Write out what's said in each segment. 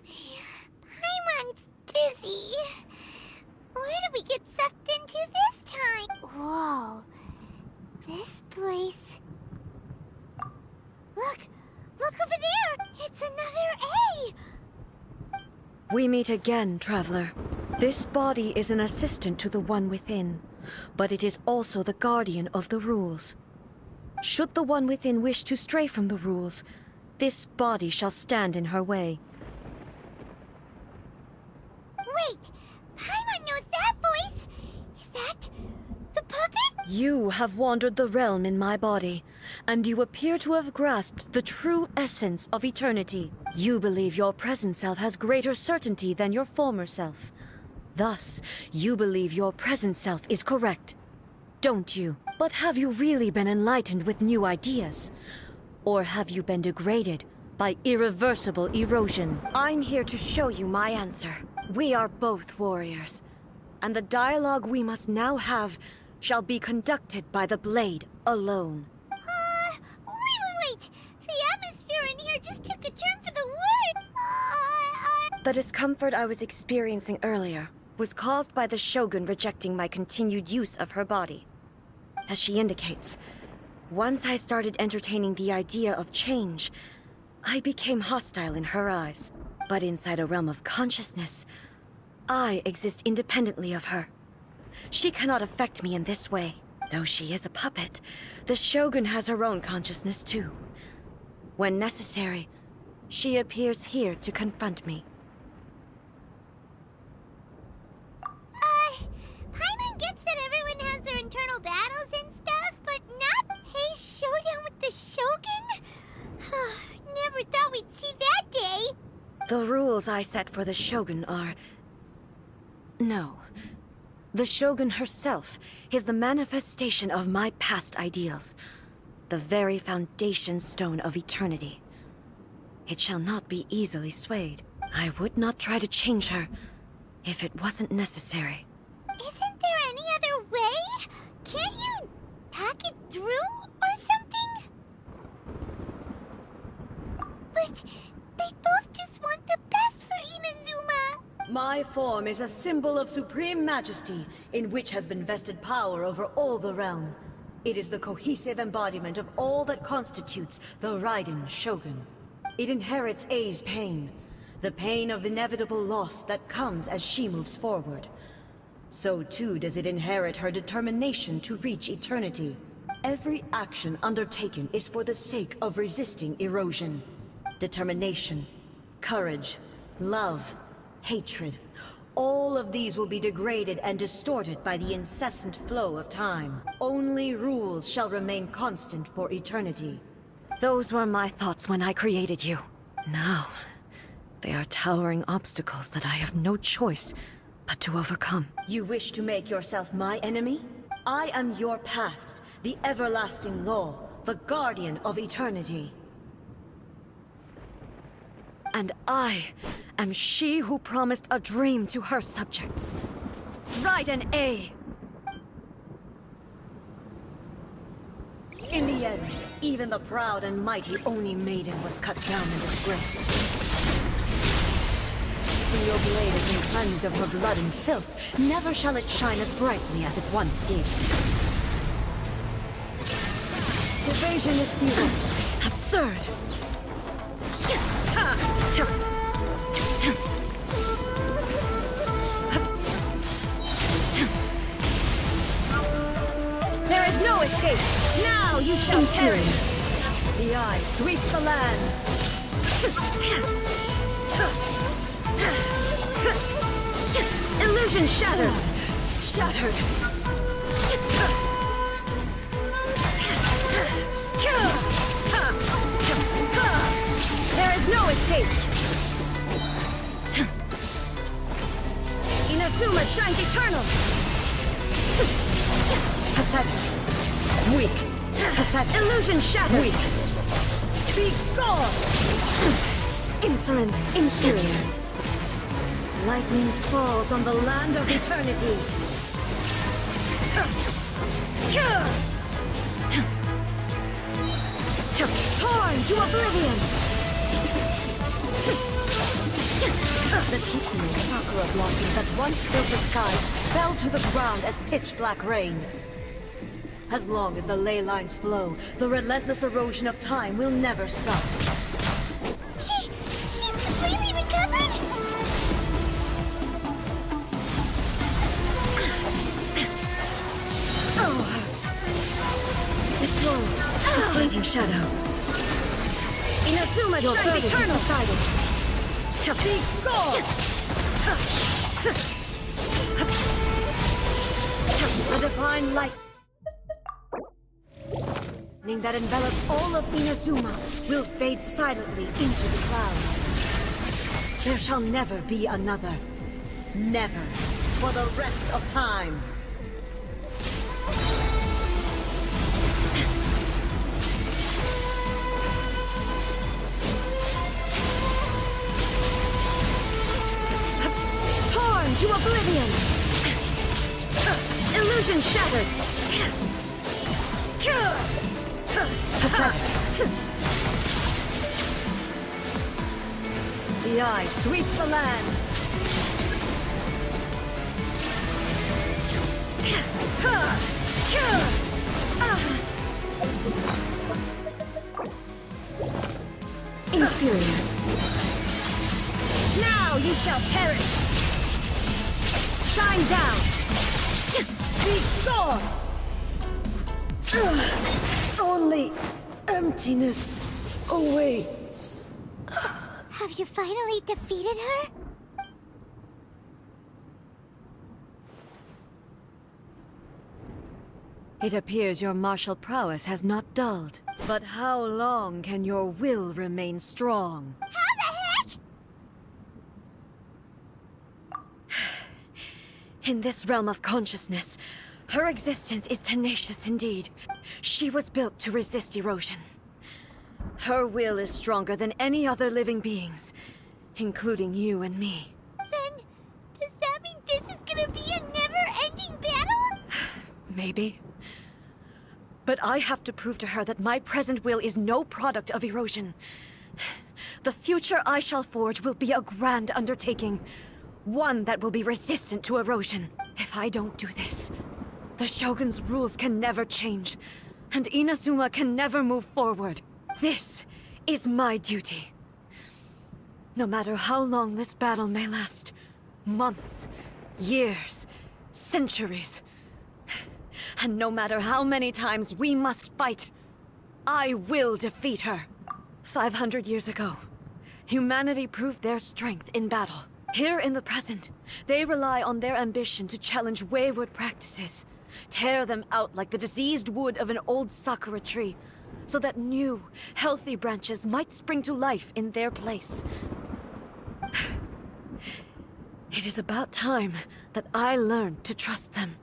Paimon's dizzy. Where did we get sucked into this time? Whoa. This place... Look! Look over there! It's another A! We meet again, traveler. This body is an assistant to the one within, but it is also the guardian of the rules. Should the one within wish to stray from the rules, this body shall stand in her way. Wait! Paimon knows that voice! Is that... the puppet? You have wandered the realm in my body, and you appear to have grasped the true essence of eternity. You believe your present self has greater certainty than your former self. Thus, you believe your present self is correct, don't you? But have you really been enlightened with new ideas? Or have you been degraded by irreversible erosion? I'm here to show you my answer. We are both warriors, and the dialogue we must now have shall be conducted by the blade alone. Wait! The atmosphere in here just took a turn for the worse! The discomfort I was experiencing earlier was caused by the Shogun rejecting my continued use of her body. As she indicates, once I started entertaining the idea of change, I became hostile in her eyes. But inside a realm of consciousness, I exist independently of her. She cannot affect me in this way. Though she is a puppet, the Shogun has her own consciousness too. When necessary, she appears here to confront me. Paimon gets that everyone has their internal battles and stuff, but not a showdown with the Shogun? Never thought we'd see that day! The rules I set for the Shogun are... No. The Shogun herself is the manifestation of my past ideals. The very foundation stone of eternity. It shall not be easily swayed. I would not try to change her if it wasn't necessary. Isn't there any other way? Can't you talk it through or something? But they both just want the best for Inazuma. My form is a symbol of supreme majesty, in which has been vested power over all the realm. It is the cohesive embodiment of all that constitutes the Raiden Shogun. It inherits A's pain, the pain of inevitable loss that comes as she moves forward. So too does it inherit her determination to reach eternity. Every action undertaken is for the sake of resisting erosion. Determination, courage, love, hatred. All of these will be degraded and distorted by the incessant flow of time. Only rules shall remain constant for eternity. Those were my thoughts when I created you. Now, they are towering obstacles that I have no choice but to overcome. You wish to make yourself my enemy? I am your past, the everlasting law, the guardian of eternity. And I am she who promised a dream to her subjects. Raiden A. In the end, even the proud and mighty Oni maiden was cut down and disgraced. When your blade has been cleansed of her blood and filth, never shall it shine as brightly as it once did. Evasion is futile. Absurd. There is no escape! Now you shall perish! The eye sweeps the lands! Illusion shattered! Shattered! There is no escape! Inazuma shines eternal! Pathetic. Weak. Pathetic. Illusion shattered. Weak. Be gone! Insolent. Inferior. Lightning falls on the land of eternity. Torn to oblivion! The Kitsune sakura blossoms that once filled the skies fell to the ground as pitch-black rain. As long as the ley lines flow, the relentless erosion of time will never stop. She's completely recovered? This world, a fleeting shadow. Inazuma shines eternal. Decided. Be gone! The divine light that envelops all of Inazuma will fade silently into the clouds. There shall never be another. Never. For the rest of time. Torn to oblivion! Illusion shattered! The eye sweeps the lands! Inferior. Now you shall perish! Shine down! Be gone! Only emptiness awaits. Have you finally defeated her? It appears your martial prowess has not dulled. But how long can your will remain strong? How the heck? In this realm of consciousness, her existence is tenacious indeed. She was built to resist erosion. Her will is stronger than any other living being's, including you and me. Then, does that mean this is gonna be a never-ending battle? Maybe. But I have to prove to her that my present will is no product of erosion. The future I shall forge will be a grand undertaking. One that will be resistant to erosion. If I don't do this, the Shogun's rules can never change, and Inazuma can never move forward. This is my duty. No matter how long this battle may last, months, years, centuries, and no matter how many times we must fight, I will defeat her. 500 years ago, humanity proved their strength in battle. Here in the present, they rely on their ambition to challenge wayward practices, tear them out like the diseased wood of an old sakura tree, so that new, healthy branches might spring to life in their place. It is about time that I learned to trust them.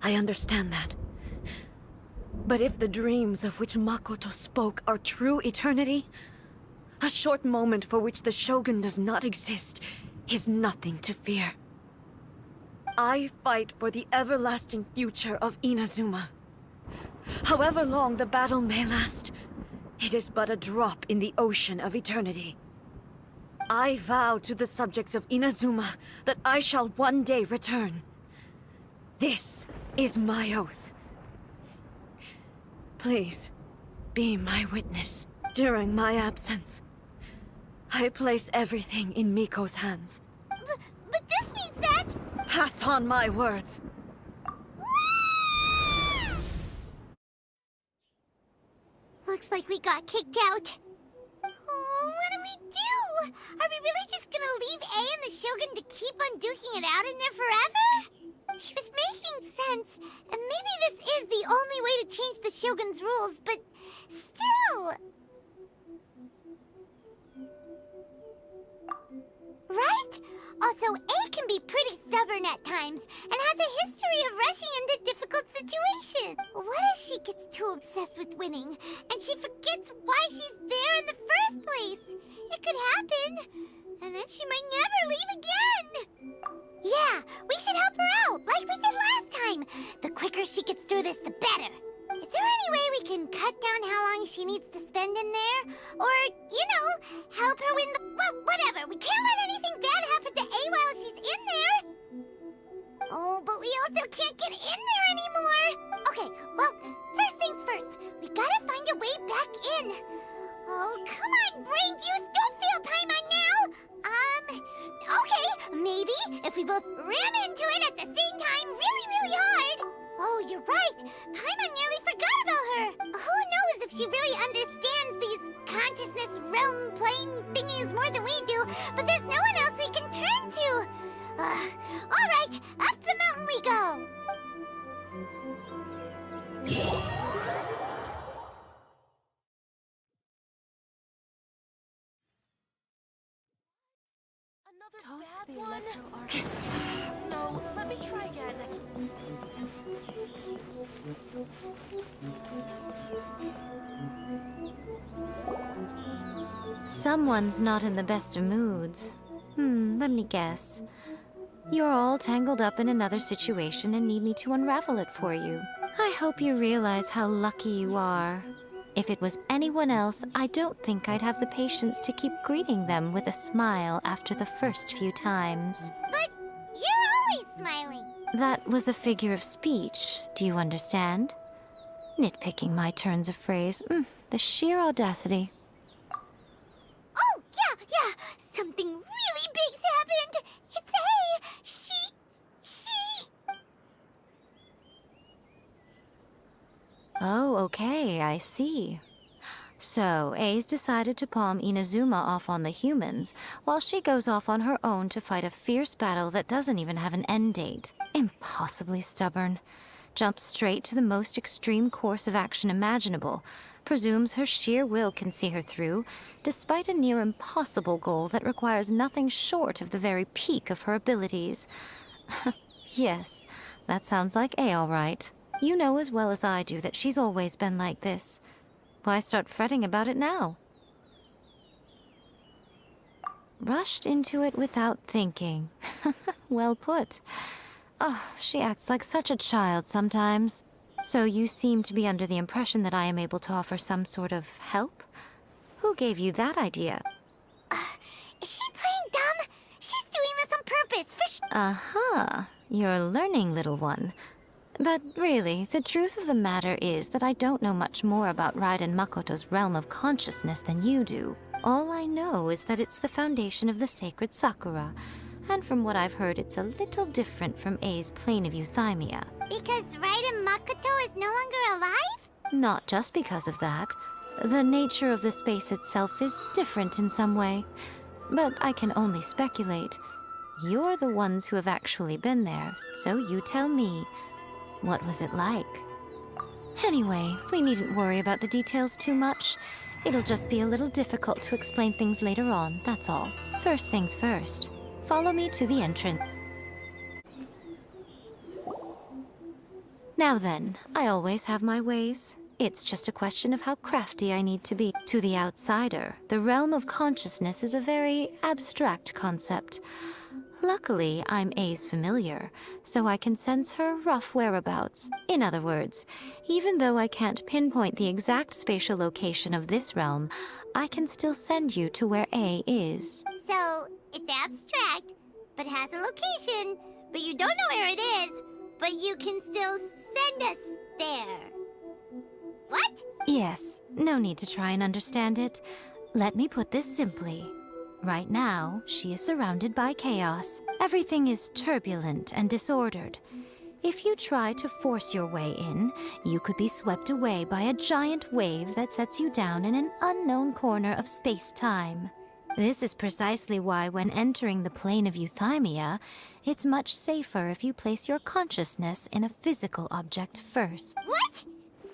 I understand that. But if the dreams of which Makoto spoke are true eternity, a short moment for which the Shogun does not exist is nothing to fear. I fight for the everlasting future of Inazuma. However long the battle may last, it is but a drop in the ocean of eternity. I vow to the subjects of Inazuma that I shall one day return. This is my oath. Please, be my witness. During my absence, I place everything in Miko's hands. But this means that... Pass on my words. Looks like we got kicked out. Oh, what do we do? Are we really just gonna leave A and the Shogun to keep on duking it out in there forever? She was making sense, and maybe this is the only way to change the Shogun's rules, but still... Right? Also, A can be pretty stubborn at times, and has a history of rushing into difficult situations. What if she gets too obsessed with winning, and she forgets why she's there in the first place? It could happen, and then she might never leave again. Yeah, we should help her out, like we did last time. The quicker she gets through this, the better. Is there any way we can cut down how long she needs to spend in there. Or, help her win the... Well, whatever. We can't let anything bad happen to A while she's in there. Oh, but we also can't get in there anymore. Okay, well, first things first. We gotta find a way back in. Oh, come on, brain juice. Don't feel Paimon now. Okay, maybe if we both ram into it at the same time really, really hard. Oh, you're right. Paimon nearly forgot about her. Who knows if she really understands these consciousness realm plane thingies more than we do, but there's no one else we can turn to. All right, up the mountain we go. Another bad one? No, let me try again. Someone's not in the best of moods. Let me guess. You're all tangled up in another situation and need me to unravel it for you. I hope you realize how lucky you are. If it was anyone else, I don't think I'd have the patience to keep greeting them with a smile after the first few times. But you're always smiling. That was a figure of speech, do you understand? Nitpicking my turns of phrase. The sheer audacity. Oh, yeah. Something really big's happened. It's A. She... Oh, okay, I see. So, A's decided to palm Inazuma off on the humans, while she goes off on her own to fight a fierce battle that doesn't even have an end date. Impossibly stubborn. Jumps straight to the most extreme course of action imaginable, presumes her sheer will can see her through, despite a near impossible goal that requires nothing short of the very peak of her abilities. Yes, that sounds like A all right. You know as well as I do that she's always been like this. Why start fretting about it now? Rushed into it without thinking. Well put. Oh, she acts like such a child sometimes. So you seem to be under the impression that I am able to offer some sort of help? Who gave you that idea? Is she playing dumb? She's doing this on purpose, for sure. Aha, you're learning, little one. But really, the truth of the matter is that I don't know much more about Raiden Makoto's realm of consciousness than you do. All I know is that it's the foundation of the sacred Sakura, and from what I've heard, it's a little different from A's plane of euthymia. Because Raiden Makoto is no longer alive? Not just because of that. The nature of the space itself is different in some way. But I can only speculate. You're the ones who have actually been there, so you tell me. What was it like? Anyway, we needn't worry about the details too much. It'll just be a little difficult to explain things later on, that's all. First things first. Follow me to the entrance. Now then, I always have my ways. It's just a question of how crafty I need to be. To the outsider, the realm of consciousness is a very abstract concept. Luckily, I'm A's familiar, so I can sense her rough whereabouts. In other words, even though I can't pinpoint the exact spatial location of this realm, I can still send you to where A is. So, it's abstract, but has a location, but you don't know where it is, but you can still send us there. What? Yes, no need to try and understand it. Let me put this simply. Right now, she is surrounded by chaos. Everything is turbulent and disordered. If you try to force your way in, you could be swept away by a giant wave that sets you down in an unknown corner of space-time. This is precisely why when entering the plane of euthymia, it's much safer if you place your consciousness in a physical object first. What?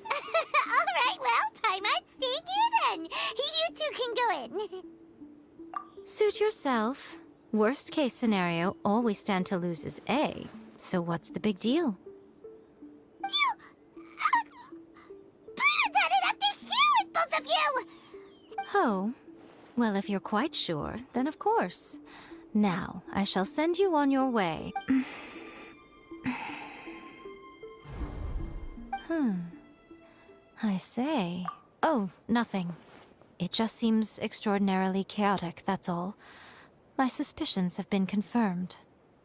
All right, well, Paimon, stay here then. You two can go in. Suit yourself. Worst case scenario, all we stand to lose is A. So what's the big deal? Paimon's had it up to here with both of you! Oh, well, if you're quite sure, then of course. Now, I shall send you on your way. I say. Oh, nothing. It just seems extraordinarily chaotic, that's all. My suspicions have been confirmed.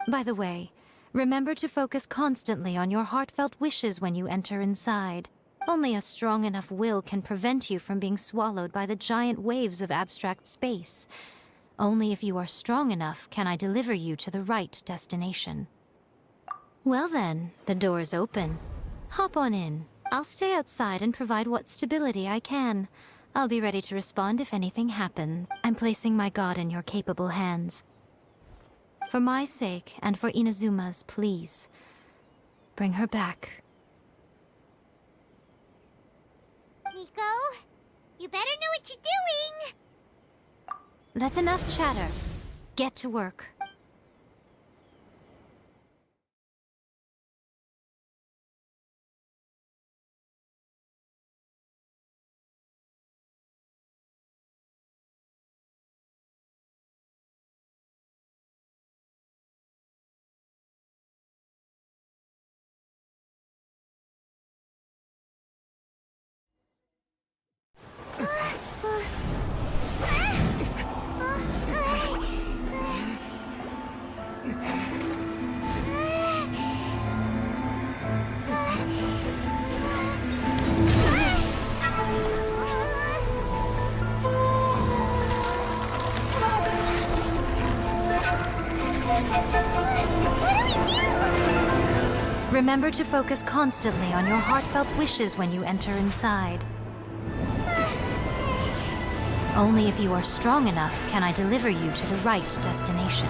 By the way, remember to focus constantly on your heartfelt wishes when you enter inside. Only a strong enough will can prevent you from being swallowed by the giant waves of abstract space. Only if you are strong enough can I deliver you to the right destination. Well then, the door's open. Hop on in. I'll stay outside and provide what stability I can. I'll be ready to respond if anything happens. I'm placing my god in your capable hands. For my sake, and for Inazuma's, please. Bring her back. Miko, you better know what you're doing! That's enough chatter. Get to work. Remember to focus constantly on your heartfelt wishes when you enter inside. Only if you are strong enough can I deliver you to the right destination.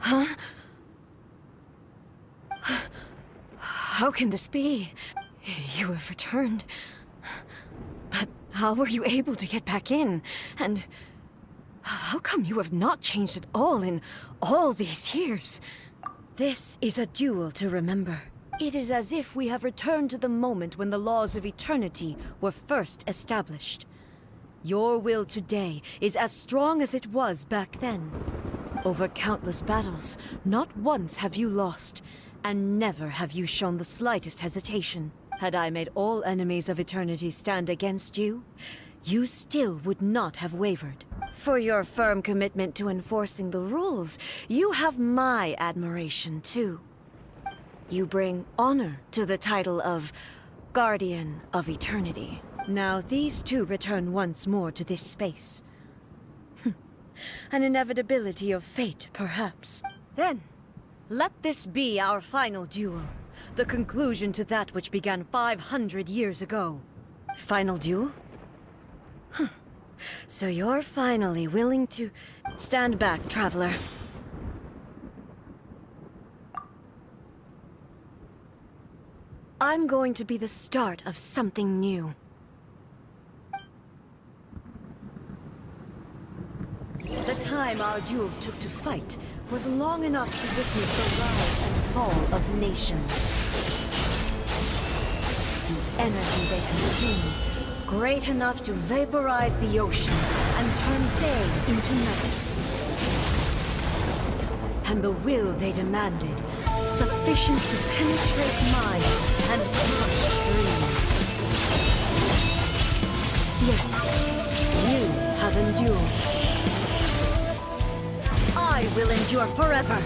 Huh? How can this be? You have returned. But how were you able to get back in? And how come you have not changed at all in all these years? This is a duel to remember. It is as if we have returned to the moment when the laws of eternity were first established. Your will today is as strong as it was back then. Over countless battles, not once have you lost, and never have you shown the slightest hesitation. Had I made all enemies of eternity stand against you, you still would not have wavered. For your firm commitment to enforcing the rules, you have my admiration too. You bring honor to the title of Guardian of Eternity. Now these two return once more to this space. An inevitability of fate, perhaps. Then, let this be our final duel. The conclusion to that which began 500 years ago. Final duel? So you're finally willing to... Stand back, traveler. I'm going to be the start of something new. The time our duels took to fight was long enough to witness the rise and fall of nations. The energy they consume, great enough to vaporize the oceans and turn day into night. And the will they demanded, sufficient to penetrate minds and crush dreams. Yet, you have endured. I will endure forever.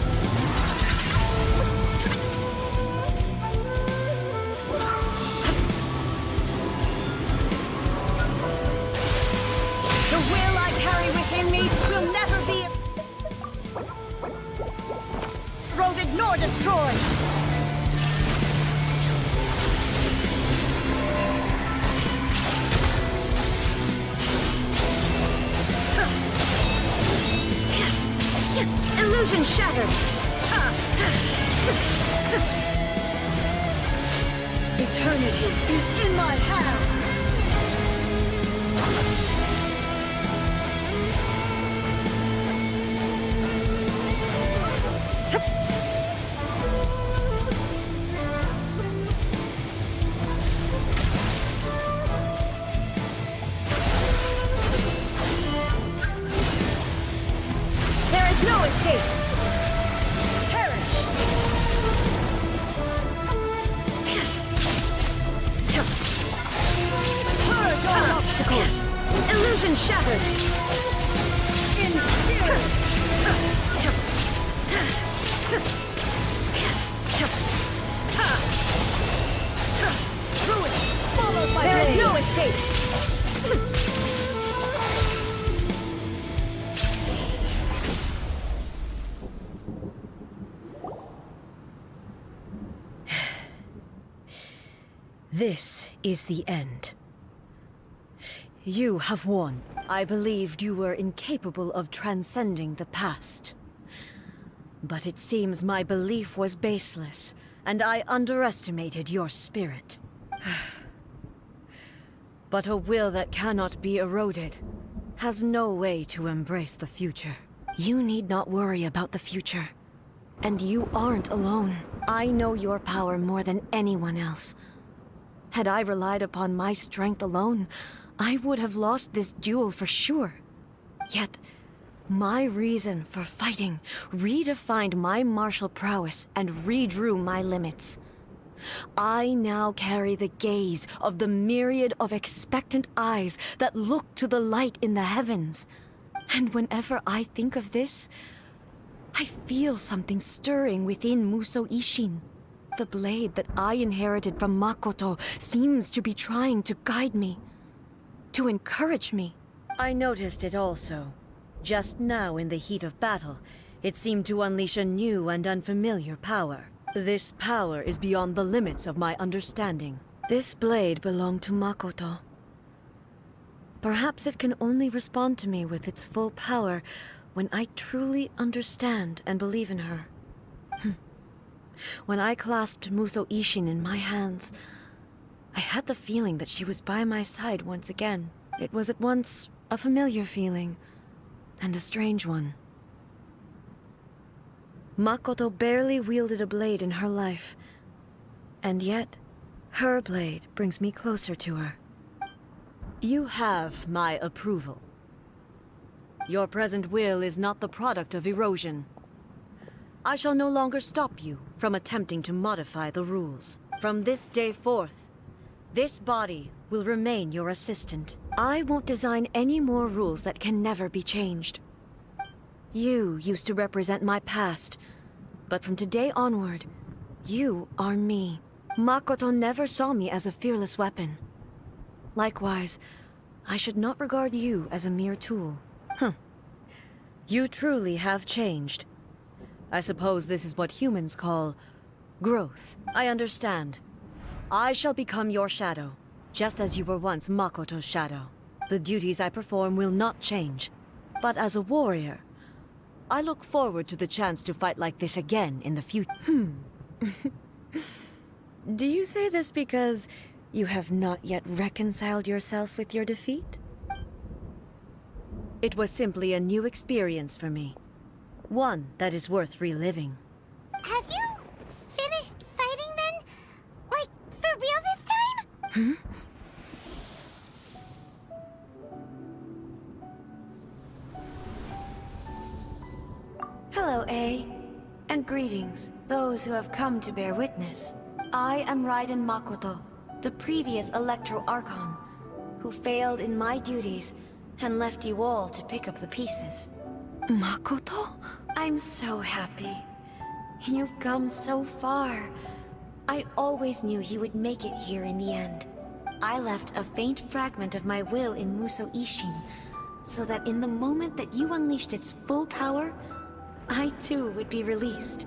The will I carry within me will never be eroded nor destroyed. Illusion shattered! Eternity is in my hands! been shattered! Ruin follows my blade! There is no escape! This is the end. You have won. I believed you were incapable of transcending the past. But it seems my belief was baseless, and I underestimated your spirit. But a will that cannot be eroded has no way to embrace the future. You need not worry about the future. And you aren't alone. I know your power more than anyone else. Had I relied upon my strength alone, I would have lost this duel for sure. Yet, my reason for fighting redefined my martial prowess and redrew my limits. I now carry the gaze of the myriad of expectant eyes that look to the light in the heavens. And whenever I think of this, I feel something stirring within Muso Ishin. The blade that I inherited from Makoto seems to be trying to guide me, to encourage me. I noticed it also. Just now in the heat of battle, it seemed to unleash a new and unfamiliar power. This power is beyond the limits of my understanding. This blade belonged to Makoto. Perhaps it can only respond to me with its full power when I truly understand and believe in her. When I clasped Muso Ishin in my hands, I had the feeling that she was by my side once again. It was at once a familiar feeling, and a strange one. Makoto barely wielded a blade in her life, and yet, her blade brings me closer to her. You have my approval. Your present will is not the product of erosion. I shall no longer stop you from attempting to modify the rules. From this day forth, this body will remain your assistant. I won't design any more rules that can never be changed. You used to represent my past, but from today onward, you are me. Makoto never saw me as a fearless weapon. Likewise, I should not regard you as a mere tool. You truly have changed. I suppose this is what humans call growth. I understand. I shall become your shadow, just as you were once Makoto's shadow. The duties I perform will not change. But as a warrior, I look forward to the chance to fight like this again in the future. Do you say this because you have not yet reconciled yourself with your defeat? It was simply a new experience for me. One that is worth reliving. Have you finished fighting then? Like, for real this time? Hello, A. And greetings, those who have come to bear witness. I am Raiden Makoto, the previous Electro Archon, who failed in my duties and left you all to pick up the pieces. Makoto? I'm so happy. You've come so far. I always knew you would make it here in the end. I left a faint fragment of my will in Muso Ishin, so that in the moment that you unleashed its full power, I too would be released.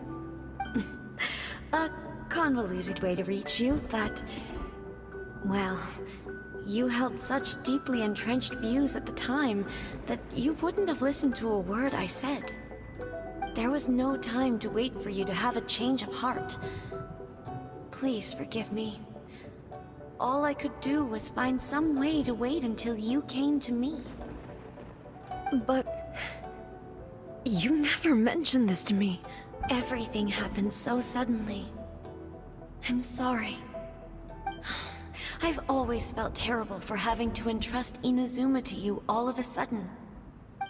A convoluted way to reach you, but... well, you held such deeply entrenched views at the time that you wouldn't have listened to a word I said. There was no time to wait for you to have a change of heart. Please forgive me. All I could do was find some way to wait until you came to me. But... you never mentioned this to me. Everything happened so suddenly. I'm sorry. I've always felt terrible for having to entrust Inazuma to you all of a sudden.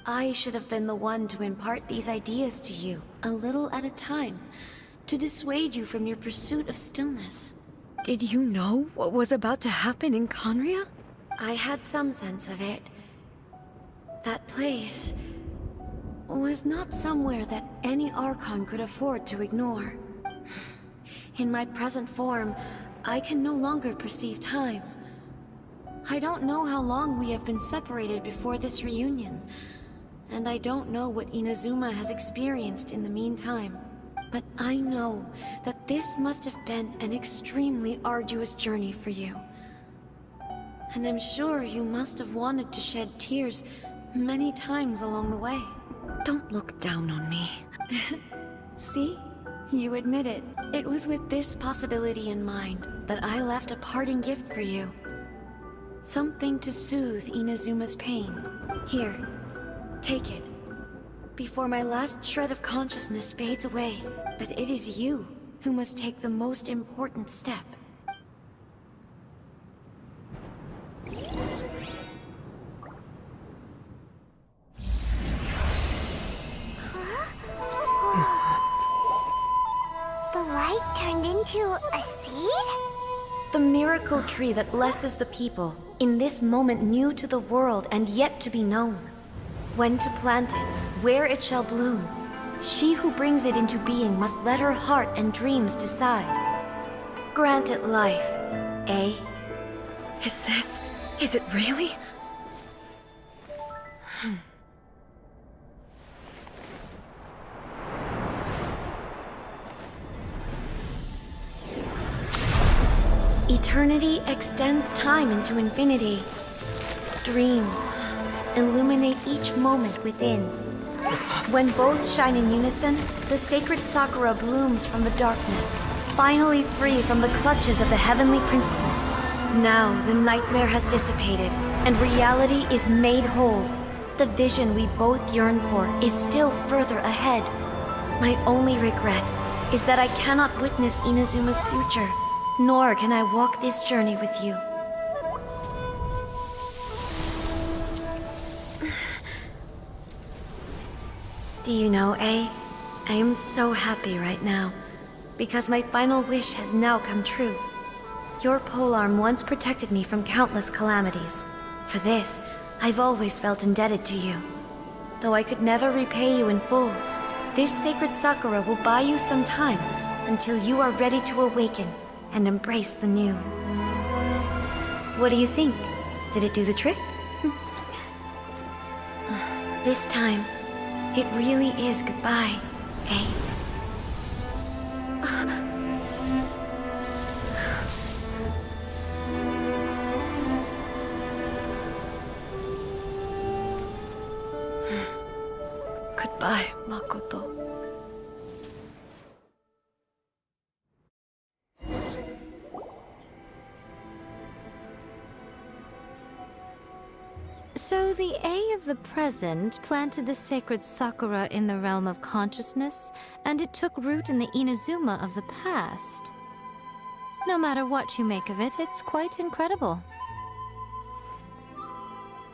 I should have been the one to impart these ideas to you, a little at a time, to dissuade you from your pursuit of stillness. Did you know what was about to happen in Conria? I had some sense of it, that place was not somewhere that any Archon could afford to ignore. In my present form, I can no longer perceive time. I don't know how long we have been separated before this reunion, and I don't know what Inazuma has experienced in the meantime. But I know that this must have been an extremely arduous journey for you. And I'm sure you must have wanted to shed tears many times along the way. Don't look down on me. See? You admit it. It was with this possibility in mind that I left a parting gift for you. Something to soothe Inazuma's pain. Here, take it. Before my last shred of consciousness fades away. But it is you who must take the most important step. The light turned into a seed? The miracle tree that blesses the people, in this moment new to the world and yet to be known. When to plant it, where it shall bloom. She who brings it into being must let her heart and dreams decide. Grant it life, eh? Is it really? Eternity extends time into infinity. Dreams illuminate each moment within. When both shine in unison, the sacred Sakura blooms from the darkness, finally free from the clutches of the heavenly principles. Now the nightmare has dissipated, and reality is made whole. The vision we both yearn for is still further ahead. My only regret is that I cannot witness Inazuma's future, nor can I walk this journey with you. Do you know, A? I am so happy right now, because my final wish has now come true. Your polearm once protected me from countless calamities. For this, I've always felt indebted to you. Though I could never repay you in full, this sacred Sakura will buy you some time until you are ready to awaken and embrace the new. What do you think? Did it do the trick? This time, it really is goodbye, eh? Goodbye, Makoto. So the A of the present planted the sacred Sakura in the realm of consciousness, and it took root in the Inazuma of the past. No matter what you make of it, it's quite incredible.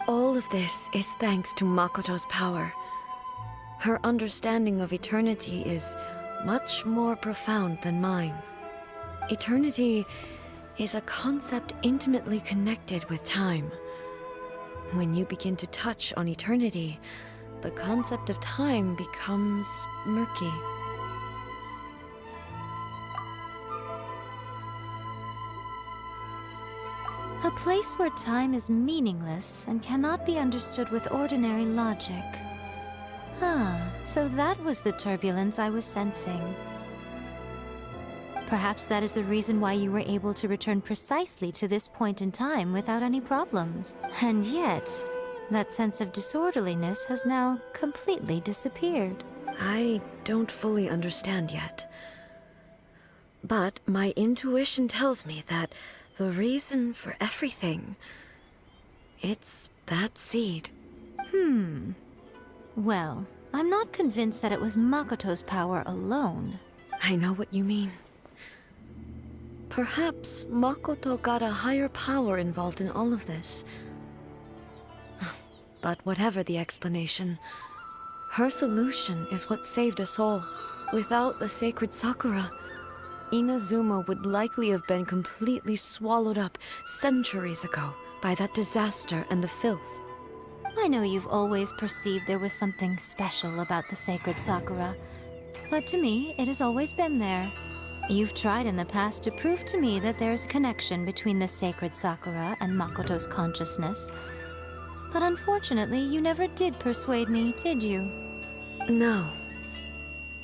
All of this is thanks to Makoto's power. Her understanding of eternity is much more profound than mine. Eternity is a concept intimately connected with time. When you begin to touch on eternity, the concept of time becomes murky. A place where time is meaningless and cannot be understood with ordinary logic. Ah, so that was the turbulence I was sensing. Perhaps that is the reason why you were able to return precisely to this point in time without any problems. And yet, that sense of disorderliness has now completely disappeared. I don't fully understand yet. But my intuition tells me that the reason for everything, it's that seed. Well, I'm not convinced that it was Makoto's power alone. I know what you mean. Perhaps Makoto got a higher power involved in all of this. But whatever the explanation, her solution is what saved us all. Without the sacred Sakura, Inazuma would likely have been completely swallowed up centuries ago by that disaster and the filth. I know you've always perceived there was something special about the sacred Sakura, but to me, it has always been there. You've tried in the past to prove to me that there's a connection between the sacred Sakura and Makoto's consciousness. But unfortunately, you never did persuade me, did you? No.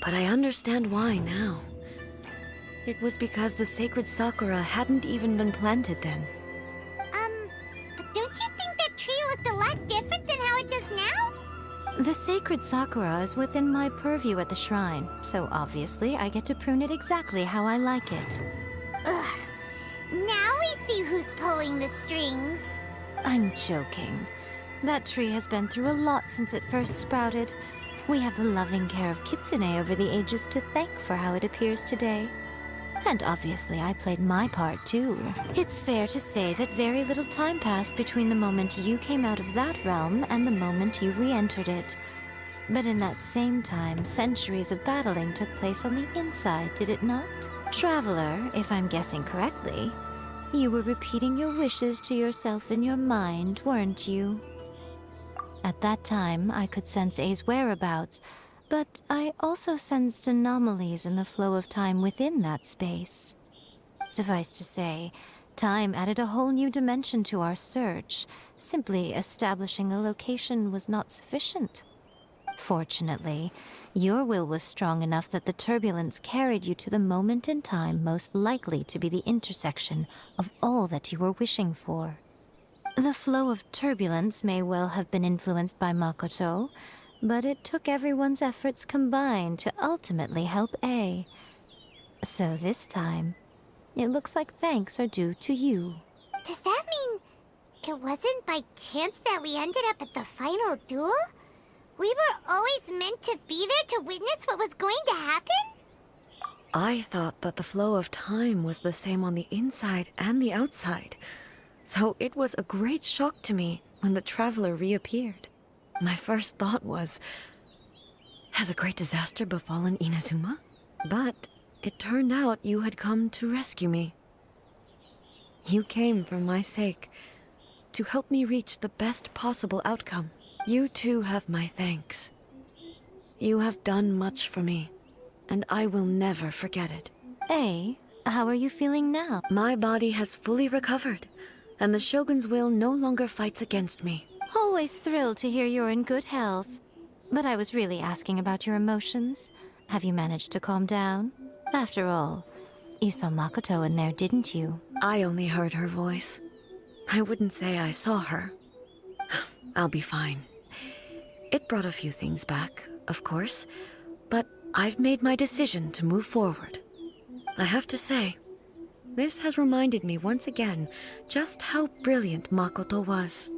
But I understand why now. It was because the sacred Sakura hadn't even been planted then. But don't you think that tree looked a lot different than how it does now? The sacred Sakura is within my purview at the shrine, so obviously I get to prune it exactly how I like it. Ugh. Now we see who's pulling the strings. I'm joking. That tree has been through a lot since it first sprouted. We have the loving care of Kitsune over the ages to thank for how it appears today. And obviously I played my part too. It's fair to say that very little time passed between the moment you came out of that realm and the moment you re-entered it. But in that same time, centuries of battling took place on the inside, did it not? Traveler, if I'm guessing correctly, you were repeating your wishes to yourself in your mind, weren't you? At that time, I could sense A's whereabouts, but I also sensed anomalies in the flow of time within that space. Suffice to say, time added a whole new dimension to our search. Simply establishing a location was not sufficient. Fortunately, your will was strong enough that the turbulence carried you to the moment in time most likely to be the intersection of all that you were wishing for. The flow of turbulence may well have been influenced by Makoto, but it took everyone's efforts combined to ultimately help A. So this time, it looks like thanks are due to you. Does that mean it wasn't by chance that we ended up at the final duel? We were always meant to be there to witness what was going to happen? I thought that the flow of time was the same on the inside and the outside. So it was a great shock to me when the traveler reappeared. My first thought was, has a great disaster befallen Inazuma? But it turned out you had come to rescue me. You came for my sake, to help me reach the best possible outcome. You too have my thanks. You have done much for me, and I will never forget it. A, how are you feeling now? My body has fully recovered, and the Shogun's will no longer fights against me. Always thrilled to hear you're in good health. But I was really asking about your emotions. Have you managed to calm down? After all, you saw Makoto in there, didn't you? I only heard her voice. I wouldn't say I saw her. I'll be fine. It brought a few things back, of course, but I've made my decision to move forward. I have to say, this has reminded me once again just how brilliant Makoto was.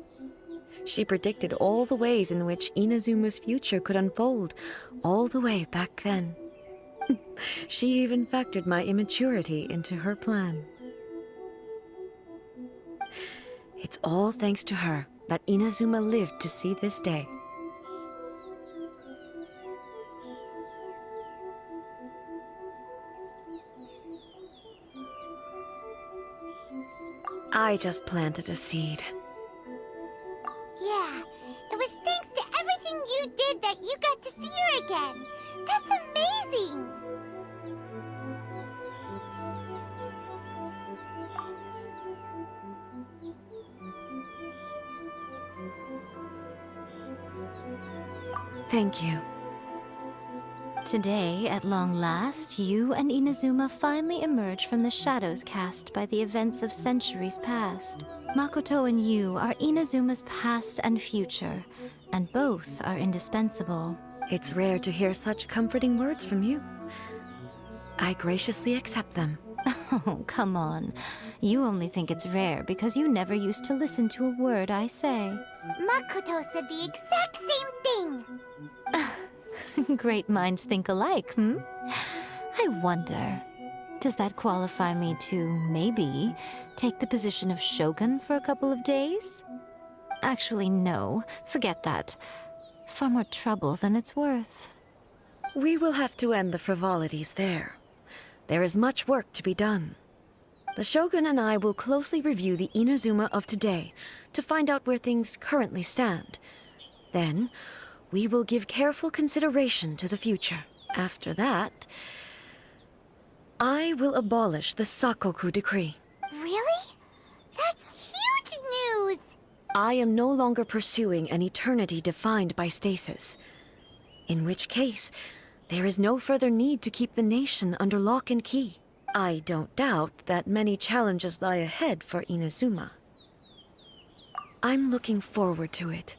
She predicted all the ways in which Inazuma's future could unfold, all the way back then. She even factored my immaturity into her plan. It's all thanks to her that Inazuma lived to see this day. I just planted a seed. Yeah, it was thanks to everything you did that you got to see her again. That's amazing! Thank you. Today, at long last, you and Inazuma finally emerge from the shadows cast by the events of centuries past. Makoto and you are Inazuma's past and future, and both are indispensable. It's rare to hear such comforting words from you. I graciously accept them. Oh, come on. You only think it's rare because you never used to listen to a word I say. Makoto said the exact same thing! Great minds think alike, hmm? I wonder, does that qualify me to, maybe, take the position of Shogun for a couple of days? Actually, no. Forget that. Far more trouble than it's worth. We will have to end the frivolities there. There is much work to be done. The Shogun and I will closely review the Inazuma of today to find out where things currently stand, Then, we will give careful consideration to the future. After that, I will abolish the Sakoku decree. Really? That's huge news! I am no longer pursuing an eternity defined by stasis. In which case, there is no further need to keep the nation under lock and key. I don't doubt that many challenges lie ahead for Inazuma. I'm looking forward to it.